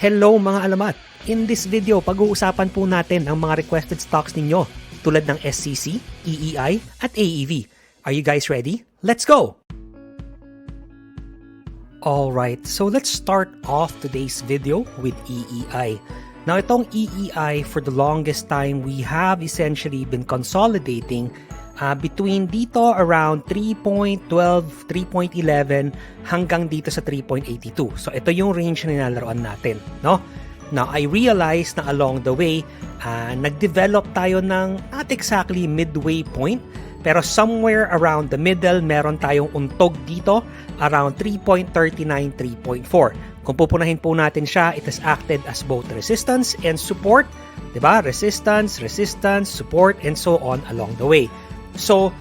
Hello mga alamat! In this video, pag-uusapan po natin ang mga requested stocks ninyo tulad ng SCC, EEI, at AEV. Are you guys ready? Let's go! Alright, so let's start off today's video with EEI. Now itong EEI, for the longest time, we have essentially been consolidating between dito around 3.12, 3.11 hanggang dito sa 3.82. So ito yung range na nilalaroan natin, no? Now I realized na along the way, nag-develop tayo ng not exactly midway point, pero somewhere around the middle, meron tayong untog dito around 3.39, 3.4. Kung pupunahin po natin siya, it has acted as both resistance and support, diba? Resistance, support, and so on along the way. So,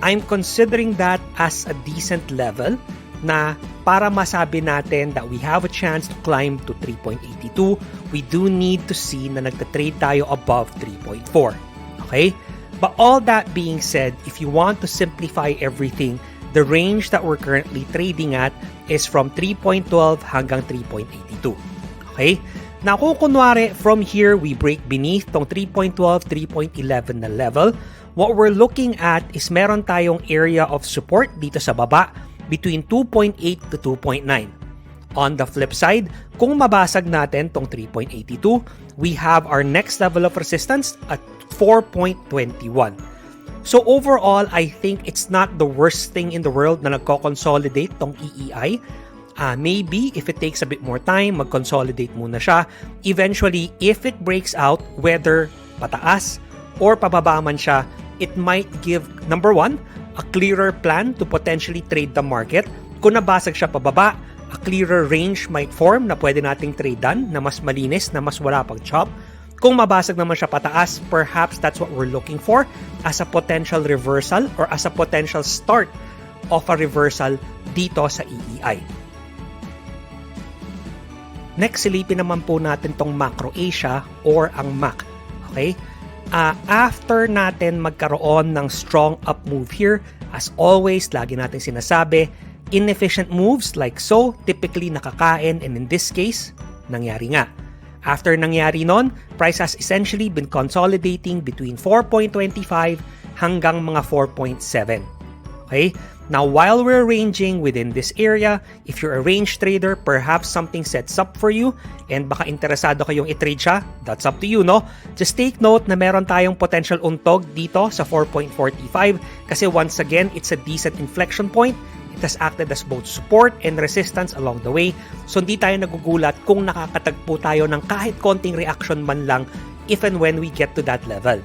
I'm considering that as a decent level na para masabi natin that we have a chance to climb to 3.82, we do need to see na nagtatrade tayo above 3.4. Okay? But all that being said, if you want to simplify everything, the range that we're currently trading at is from 3.12 hanggang 3.82. Okay? Now, kung kunwari, from here, we break beneath tong 3.12, 3.11 na level, what we're looking at is meron tayong area of support dito sa baba between 2.8 to 2.9. On the flip side, kung mabasag natin tong 3.82, we have our next level of resistance at 4.21. So overall, I think it's not the worst thing in the world na nagko-consolidate tong EEI. Maybe if it takes a bit more time, mag-consolidate muna siya. Eventually, if it breaks out, whether pataas or pababa man siya, it might give, number one, a clearer plan to potentially trade the market. Kung nabasag siya pababa, a clearer range might form na pwede nating tradean, na mas malinis, na mas wala pang chop. Kung mabasag naman siya pataas, perhaps that's what we're looking for as a potential reversal or as a potential start of a reversal dito sa EEI. Next, silipin naman po natin tong Macroasia or ang MAC. Okay? After natin magkaroon ng strong up move here, as always, lagi natin sinasabi, inefficient moves like so, typically nakakain, and in this case, nangyari nga. After nangyari nun, price has essentially been consolidating between 4.25 hanggang mga 4.7. Okay? Now, while we're ranging within this area, if you're a range trader, perhaps something sets up for you and baka interesado kayong i-trade siya, that's up to you, no? Just take note na meron tayong potential untog dito sa 4.45 kasi once again, it's a decent inflection point. It has acted as both support and resistance along the way. So, hindi tayo nagugulat kung nakakatagpo tayo ng kahit konting reaction man lang if and when we get to that level.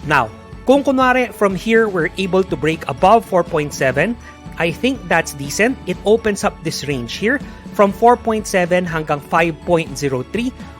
Now, kung kunwari, from here, we're able to break above 4.7, I think that's decent. It opens up this range here from 4.7 hanggang 5.03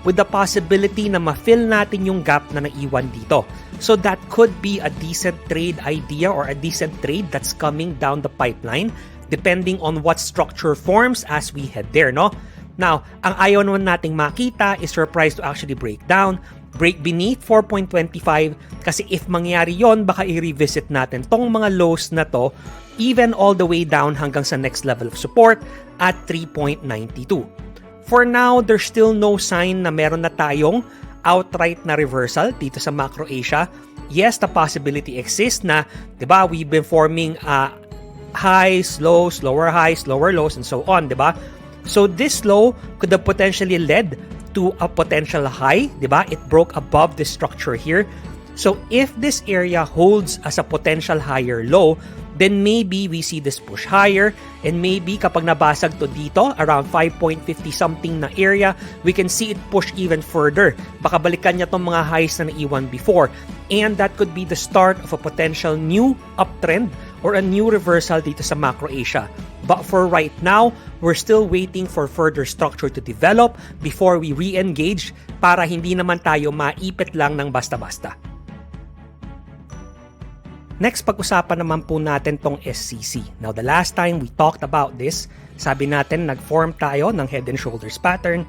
with the possibility na ma-fill natin yung gap na naiwan dito. So that could be a decent trade idea or a decent trade that's coming down the pipeline depending on what structure forms as we head there, no? Now, ang ayaw naman nating makita is for price to actually break down, break beneath 4.25 kasi if mangyari yon, baka i-revisit natin tong mga lows na to even all the way down hanggang sa next level of support at 3.92. For now, there's still no sign na meron na tayong outright na reversal dito sa Macroasia. Yes, the possibility exists na, diba, we've been forming highs, lows, lower highs, lower lows, and so on, diba? So this low could have potentially led to a potential high, diba? It broke above this structure here. So if this area holds as a potential higher low, then maybe we see this push higher, and maybe kapag nabasag to dito, around 5.50 something na area, we can see it push even further. Baka balikan niya tong mga highs na naiwan before. And that could be the start of a potential new uptrend or a new reversal dito sa Macroasia. But for right now, we're still waiting for further structure to develop before we re-engage para hindi naman tayo maipit lang ng basta-basta. Next, pag-usapan naman po natin tong SCC. Now, the last time we talked about this, sabi natin nag-form tayo ng head and shoulders pattern.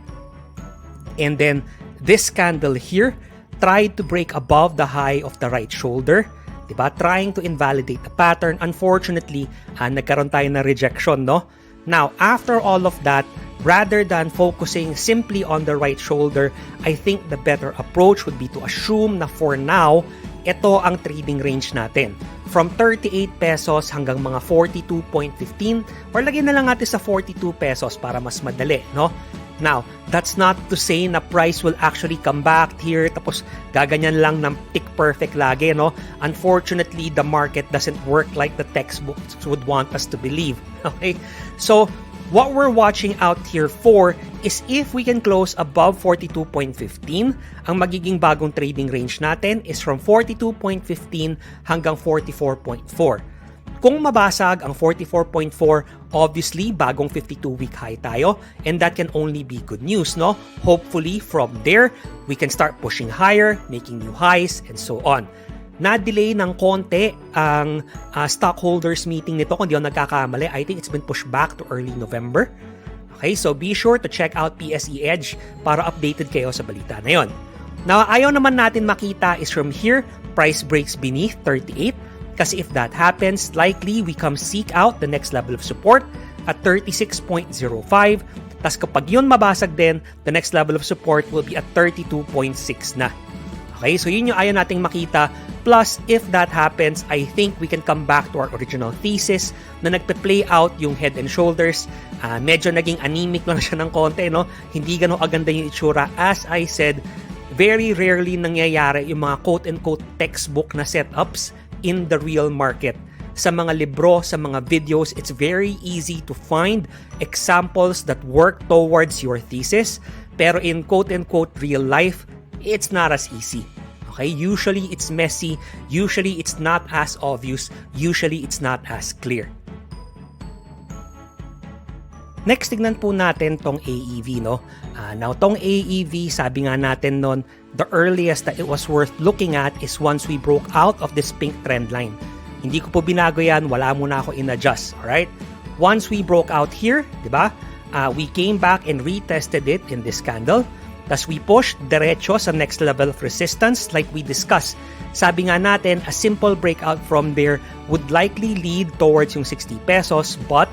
And then, this candle here tried to break above the high of the right shoulder. Diba? Trying to invalidate the pattern. Unfortunately, nagkaroon tayo ng rejection, no? Now, after all of that, rather than focusing simply on the right shoulder, I think the better approach would be to assume na for now, ito ang trading range natin. From 38 pesos hanggang mga 42.15 or lagyan na lang natin sa 42 pesos para mas madali, no? Now, that's not to say na price will actually come back here tapos gaganyan lang ng tick perfect lagi, no? Unfortunately, the market doesn't work like the textbooks would want us to believe, okay? So, what we're watching out here for is if we can close above 42.15, ang magiging bagong trading range natin is from 42.15 hanggang 44.4. Kung mabasag ang 44.4, obviously, bagong 52-week high tayo, and that can only be good news, no? Hopefully, from there, we can start pushing higher, making new highs, and so on. Na-delay ng konti ang stockholders meeting nito, kung di ako nagkakamali. I think it's been pushed back to early November. Okay, so be sure to check out PSE Edge para updated kayo sa balita na yon. Now, ayaw naman natin makita is from here, price breaks beneath 38. Kasi if that happens, likely we come seek out the next level of support at 36.05. Tas kapag yun mabasag din, the next level of support will be at 32.6 na. Okay, so yun yung ayaw nating makita. Plus, if that happens, I think we can come back to our original thesis na nagpe-play out yung head and shoulders. Medyo naging anemic lang siya ng konti, no? Hindi ganun aganda yung itsura. As I said, very rarely nangyayari yung mga quote-unquote textbook na setups in the real market. Sa mga libro, sa mga videos, it's very easy to find examples that work towards your thesis. Pero in quote-unquote real life, it's not as easy. Okay? Usually, it's messy. Usually, it's not as obvious. Usually, it's not as clear. Next, tignan po natin tong AEV, no? Now, tong AEV, sabi nga natin nun, the earliest that it was worth looking at is once we broke out of this pink trend line. Hindi ko po binago yan, wala muna ako in-adjust, alright? Once we broke out here, di ba? We came back and retested it in this candle. Tas we pushed derecho sa next level of resistance like we discussed. Sabi nga natin, a simple breakout from there would likely lead towards yung 60 pesos, but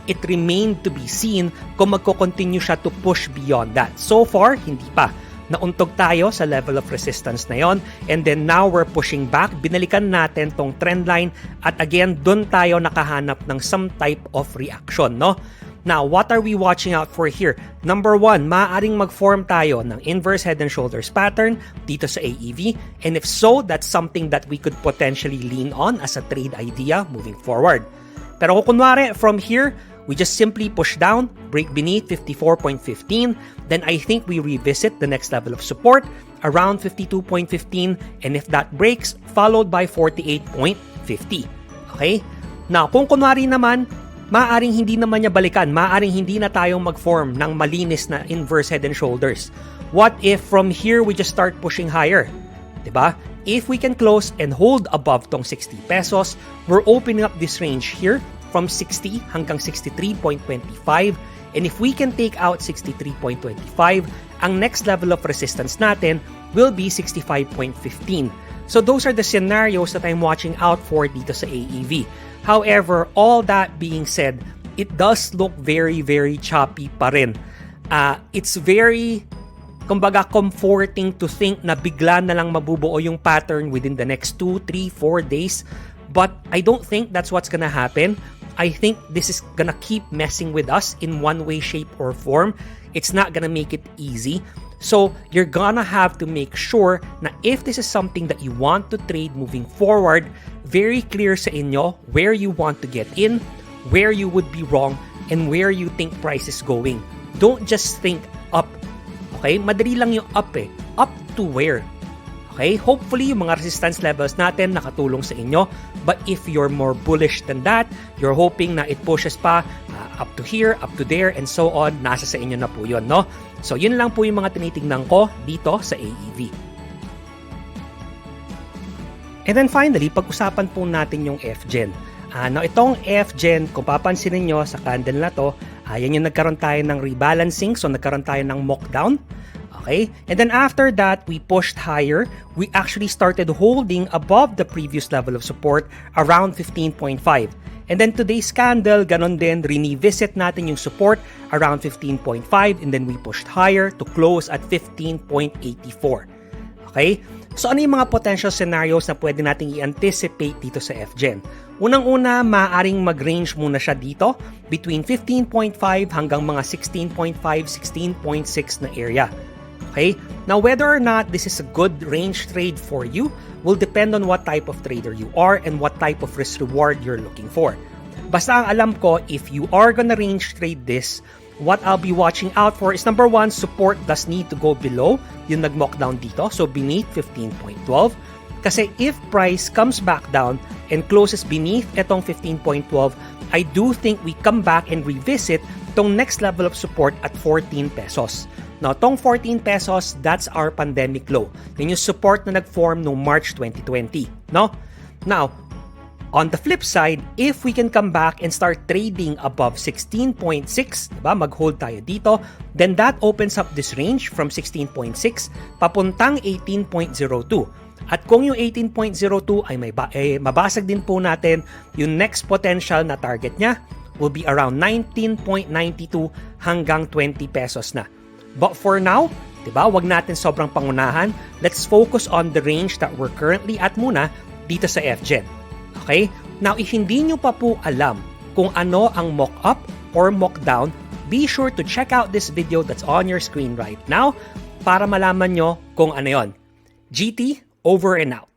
it remained to be seen kung magko-continue siya to push beyond that. So far, hindi pa. Nauntog tayo sa level of resistance na yon, and then now we're pushing back. Binalikan natin tong trend line at again, dun tayo nakahanap ng some type of reaction, no? Now, what are we watching out for here? Number one, maaaring mag-form tayo ng inverse head and shoulders pattern dito sa AEV, and if so, that's something that we could potentially lean on as a trade idea moving forward. Pero kung kunwari, from here, we just simply push down, break beneath 54.15, then I think we revisit the next level of support around 52.15, and if that breaks, followed by 48.50. Okay? Now, kung kunwari naman, maaaring hindi naman niya balikan, maaaring hindi na tayong mag-form ng malinis na inverse head and shoulders. What if from here we just start pushing higher? Diba? If we can close and hold above tong 60 pesos, we're opening up this range here from 60 hanggang 63.25, and if we can take out 63.25, ang next level of resistance natin will be 65.15. So those are the scenarios that I'm watching out for dito sa AEV. However, all that being said, it does look very, very choppy pa rin. It's very, kumbaga, comforting to think na bigla na lang mabubuo yung pattern within the next 2, 3, 4 days. But I don't think that's what's gonna happen. I think this is gonna keep messing with us in one way, shape, or form. It's not gonna make it easy. So, you're gonna have to make sure na if this is something that you want to trade moving forward, very clear sa inyo where you want to get in, where you would be wrong, and where you think price is going. Don't just think up. Okay? Madali lang yung up eh. Up to where? Okay? Hopefully, yung mga resistance levels natin nakatulong sa inyo. But if you're more bullish than that, you're hoping na it pushes pa up to here, up to there, and so on, nasa sa inyo na po yun, no? So, yun lang po yung mga tinitingnan ko dito sa AEV. And then finally, pag-usapan po natin yung FGEN. Now, itong FGEN, kung papansin niyo sa candle na to, yan yung nagkaroon tayo ng rebalancing, so nagkaroon tayo ng mockdown. Okay? And then after that, we pushed higher. We actually started holding above the previous level of support around 15.5. And then today's candle, ganon din, revisit natin yung support around 15.5 and then we pushed higher to close at 15.84. Okay? So ano yung mga potential scenarios na pwede nating i-anticipate dito sa FGEN? Unang-una, maaaring mag-range muna siya dito between 15.5 hanggang mga 16.5, 16.6 na area. Okay? Now, whether or not this is a good range trade for you will depend on what type of trader you are and what type of risk-reward you're looking for. Basta ang alam ko, if you are gonna range trade this, what I'll be watching out for is number one, support does need to go below yung nag-mock down dito, so beneath 15.12. Kasi if price comes back down and closes beneath itong 15.12, I do think we come back and revisit tong next level of support at 14 pesos. Now, tong 14 pesos, that's our pandemic low. Yun yung support na nag-form noong March 2020. No? Now, on the flip side, if we can come back and start trading above 16.6, diba, mag-hold tayo dito, then that opens up this range from 16.6 papuntang 18.02. At kung yung 18.02 ay mabasag din po natin, yung next potential na target niya will be around 19.92 hanggang 20 pesos na. But for now, diba, wag natin sobrang pangunahan. Let's focus on the range that we're currently at muna dito sa FGEN. Okay? Now, if hindi nyo pa po alam kung ano ang mock up or mock down, be sure to check out this video that's on your screen right now para malaman nyo kung ano yon. GT, over and out.